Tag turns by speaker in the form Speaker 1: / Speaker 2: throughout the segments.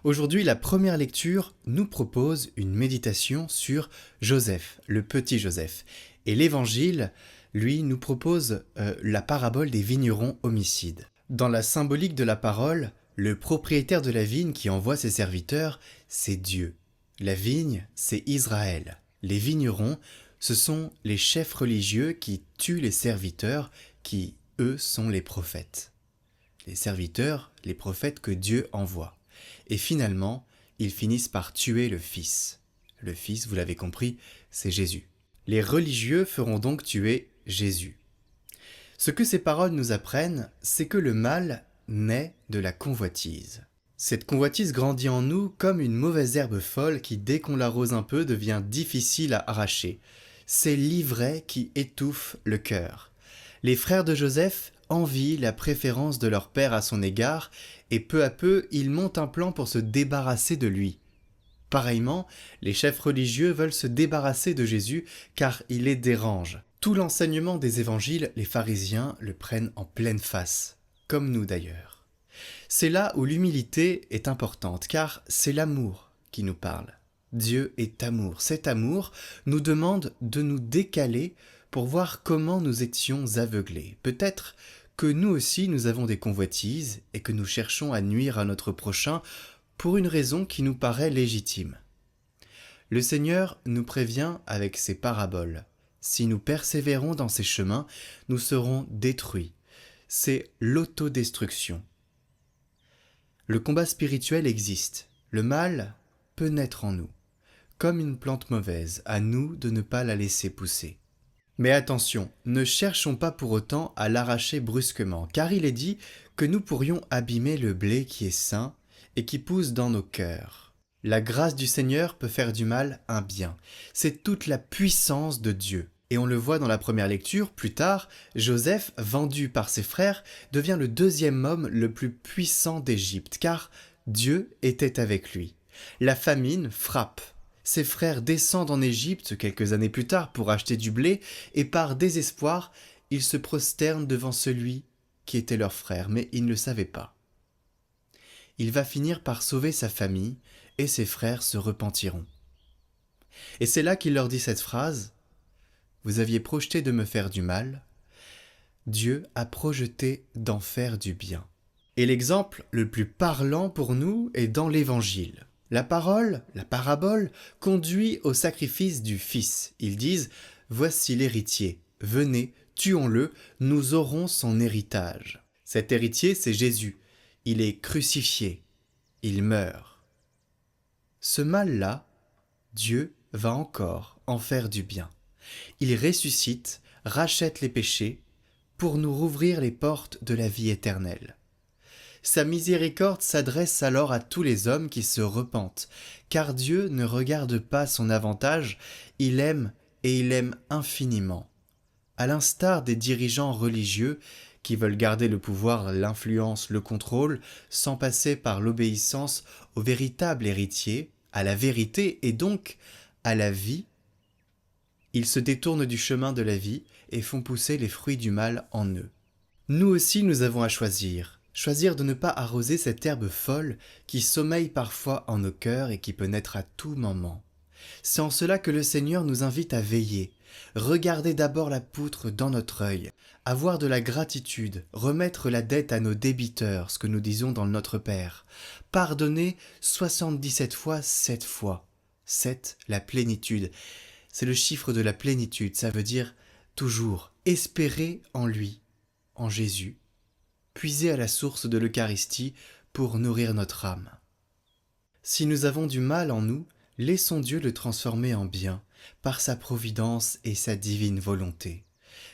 Speaker 1: Aujourd'hui, la première lecture nous propose une méditation sur Joseph, le petit Joseph. Et l'évangile, lui, nous propose la parabole des vignerons homicides. Dans la symbolique de la parole, le propriétaire de la vigne qui envoie ses serviteurs, c'est Dieu. La vigne, c'est Israël. Les vignerons, ce sont les chefs religieux qui tuent les serviteurs, qui, eux, sont les prophètes. Les serviteurs, les prophètes que Dieu envoie. Et finalement, ils finissent par tuer le Fils. Le Fils, vous l'avez compris, c'est Jésus. Les religieux feront donc tuer Jésus. Ce que ces paroles nous apprennent, c'est que le mal naît de la convoitise. Cette convoitise grandit en nous comme une mauvaise herbe folle qui, dès qu'on l'arrose un peu, devient difficile à arracher. C'est l'ivraie qui étouffe le cœur. Les frères de Joseph envient la préférence de leur père à son égard et peu à peu, ils montent un plan pour se débarrasser de lui. Pareillement, les chefs religieux veulent se débarrasser de Jésus car il les dérange. Tout l'enseignement des évangiles, les pharisiens le prennent en pleine face, comme nous d'ailleurs. C'est là où l'humilité est importante car c'est l'amour qui nous parle. Dieu est amour. Cet amour nous demande de nous décaler pour voir comment nous étions aveuglés. Peut-être que nous aussi nous avons des convoitises et que nous cherchons à nuire à notre prochain pour une raison qui nous paraît légitime. Le Seigneur nous prévient avec ses paraboles. Si nous persévérons dans ces chemins, nous serons détruits. C'est l'autodestruction. Le combat spirituel existe. Le mal peut naître en nous. Comme une plante mauvaise, à nous de ne pas la laisser pousser. Mais attention, ne cherchons pas pour autant à l'arracher brusquement, car il est dit que nous pourrions abîmer le blé qui est sain et qui pousse dans nos cœurs. La grâce du Seigneur peut faire du mal un bien. C'est toute la puissance de Dieu. Et on le voit dans la première lecture, plus tard, Joseph, vendu par ses frères, devient le deuxième homme le plus puissant d'Égypte, car Dieu était avec lui. La famine frappe. Ses frères descendent en Égypte quelques années plus tard pour acheter du blé, et par désespoir, ils se prosternent devant celui qui était leur frère, mais ils ne le savaient pas. Il va finir par sauver sa famille, et ses frères se repentiront. Et c'est là qu'il leur dit cette phrase : « Vous aviez projeté de me faire du mal, Dieu a projeté d'en faire du bien. » Et l'exemple le plus parlant pour nous est dans l'Évangile. La parole, la parabole, conduit au sacrifice du Fils. Ils disent « Voici l'héritier, venez, tuons-le, nous aurons son héritage. » Cet héritier, c'est Jésus. Il est crucifié, il meurt. Ce mal-là, Dieu va encore en faire du bien. Il ressuscite, rachète les péchés, pour nous rouvrir les portes de la vie éternelle. Sa miséricorde s'adresse alors à tous les hommes qui se repentent, car Dieu ne regarde pas son avantage, il aime et il aime infiniment. À l'instar des dirigeants religieux qui veulent garder le pouvoir, l'influence, le contrôle, sans passer par l'obéissance au véritable héritier, à la vérité et donc à la vie, ils se détournent du chemin de la vie et font pousser les fruits du mal en eux. Nous aussi nous avons à choisir de ne pas arroser cette herbe folle qui sommeille parfois en nos cœurs et qui peut naître à tout moment. C'est en cela que le Seigneur nous invite à veiller, regarder d'abord la poutre dans notre œil, avoir de la gratitude, remettre la dette à nos débiteurs, ce que nous disons dans le Notre Père, pardonner 77 fois 7 fois. 7, la plénitude. C'est le chiffre de la plénitude, ça veut dire toujours espérer en lui, en Jésus, puiser à la source de l'Eucharistie pour nourrir notre âme. Si nous avons du mal en nous, laissons Dieu le transformer en bien, par sa providence et sa divine volonté.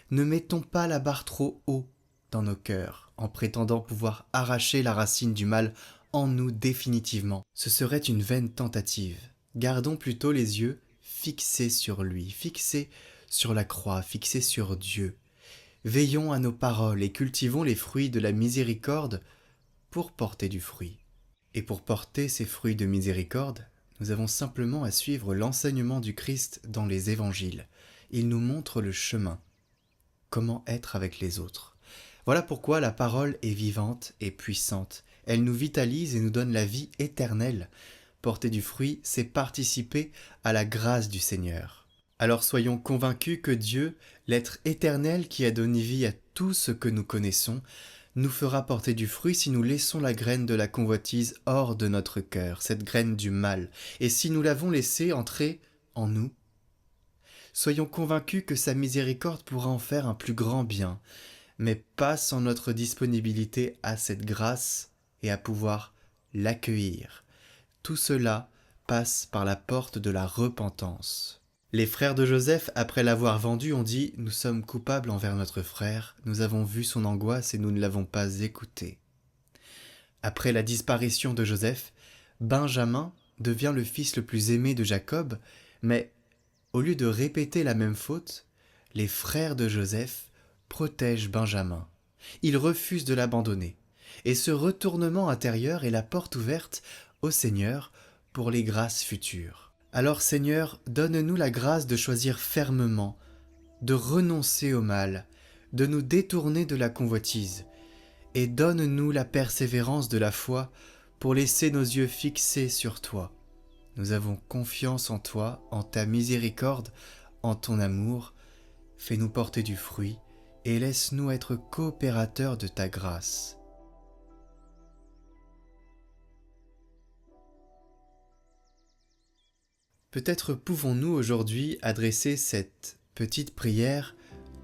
Speaker 1: Ne mettons pas la barre trop haut dans nos cœurs, en prétendant pouvoir arracher la racine du mal en nous définitivement. Ce serait une vaine tentative. Gardons plutôt les yeux fixés sur lui, fixés sur la croix, fixés sur Dieu. Veillons à nos paroles et cultivons les fruits de la miséricorde pour porter du fruit. Et pour porter ces fruits de miséricorde, nous avons simplement à suivre l'enseignement du Christ dans les évangiles. Il nous montre le chemin, comment être avec les autres. Voilà pourquoi la parole est vivante et puissante Elle nous vitalise et nous donne la vie éternelle. Porter du fruit, c'est participer à la grâce du Seigneur. Alors soyons convaincus que Dieu, l'être éternel qui a donné vie à tout ce que nous connaissons, nous fera porter du fruit si nous laissons la graine de la convoitise hors de notre cœur, cette graine du mal, et si nous l'avons laissée entrer en nous. Soyons convaincus que sa miséricorde pourra en faire un plus grand bien, mais pas sans notre disponibilité à cette grâce et à pouvoir l'accueillir. Tout cela passe par la porte de la repentance. Les frères de Joseph, après l'avoir vendu, ont dit « Nous sommes coupables envers notre frère, nous avons vu son angoisse et nous ne l'avons pas écouté. » Après la disparition de Joseph, Benjamin devient le fils le plus aimé de Jacob, mais au lieu de répéter la même faute, les frères de Joseph protègent Benjamin. Ils refusent de l'abandonner. Et ce retournement intérieur est la porte ouverte au Seigneur pour les grâces futures. Alors Seigneur, donne-nous la grâce de choisir fermement, de renoncer au mal, de nous détourner de la convoitise, et donne-nous la persévérance de la foi pour laisser nos yeux fixés sur toi. Nous avons confiance en toi, en ta miséricorde, en ton amour. Fais-nous porter du fruit et laisse-nous être coopérateurs de ta grâce. Peut-être pouvons-nous aujourd'hui adresser cette petite prière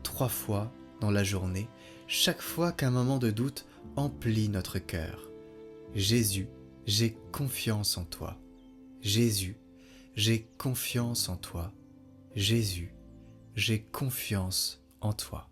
Speaker 1: 3 fois dans la journée, chaque fois qu'un moment de doute emplit notre cœur. Jésus, j'ai confiance en toi. Jésus, j'ai confiance en toi. Jésus, j'ai confiance en toi.